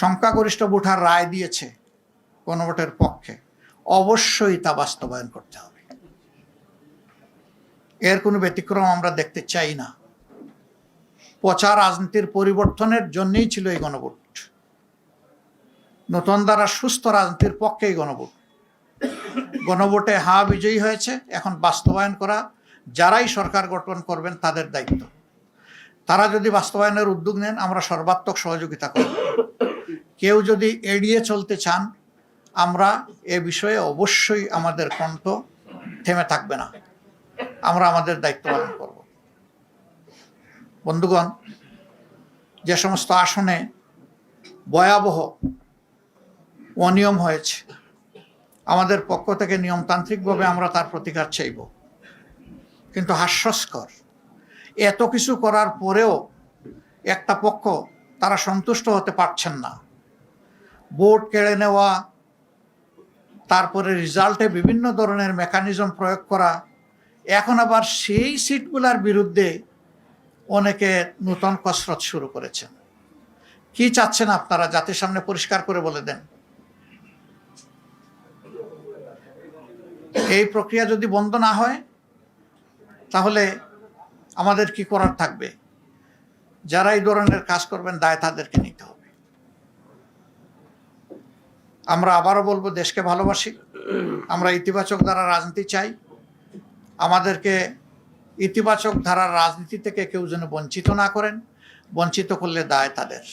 সংখ্যাগরিষ্ঠ ভোটার রায় দিয়েছে গণভোটের পক্ষে, অবশ্যই তা বাস্তবায়ন করতে হবে। এর কোনো ব্যতিক্রম আমরা দেখতে চাই না। পচা রাজনীতির পরিবর্তনের জন্যই ছিল এই গণভোট। নতুন দ্বারা সুস্থ রাজনীতির পক্ষেই গণভোট। গণভোটে হা বিজয়ী হয়েছে, এখন বাস্তবায়ন করা যারাই সরকার গঠন করবেন তাদের দায়িত্ব। তারা যদি বাস্তবায়নের উদ্যোগ নেন, আমরা সর্বাত্মক সহযোগিতা করব। কেউ যদি এড়িয়ে চলতে চান, আমরা এ বিষয়ে অবশ্যই আমাদের কণ্ঠ থেমে থাকবে না। আমরা আমাদের দায়িত্ব পালন করব। বন্ধুগণ, যে সমস্ত আসনে ভয়াবহ অনিয়ম হয়েছে, আমাদের পক্ষ থেকে নিয়মতান্ত্রিকভাবে আমরা তার প্রতিকার চাইব। কিন্তু হাস্যস্কর, এত কিছু করার পরেও একটা পক্ষ তারা সন্তুষ্ট হতে পারছেন না। ভোট কেড়ে নেওয়া, তারপরে রেজাল্টে বিভিন্ন ধরনের মেকানিজম প্রয়োগ করা, এখন আবার সেই সিটগুলোর বিরুদ্ধে অনেকে নতুন কসরত শুরু করেছেন। কি চাচ্ছেন আপনারা? জাতির সামনে পরিষ্কার করে বলে দেন। এই প্রক্রিয়া যদি বন্ধ না হয়, তাহলে আমাদের কি করার থাকবে? যারা এই ধরনের কাজ করবেন, দায় তাদেরকে নিতে হবে। আমরা আবারও বলবো, দেশকে ভালোবাসি, আমরা ইতিবাচক ধারার রাজনীতি চাই। আমাদেরকে ইতিবাচক ধারার রাজনীতি থেকে কেউ যেন বঞ্চিত না করেন। বঞ্চিত করলে দায় তাদের।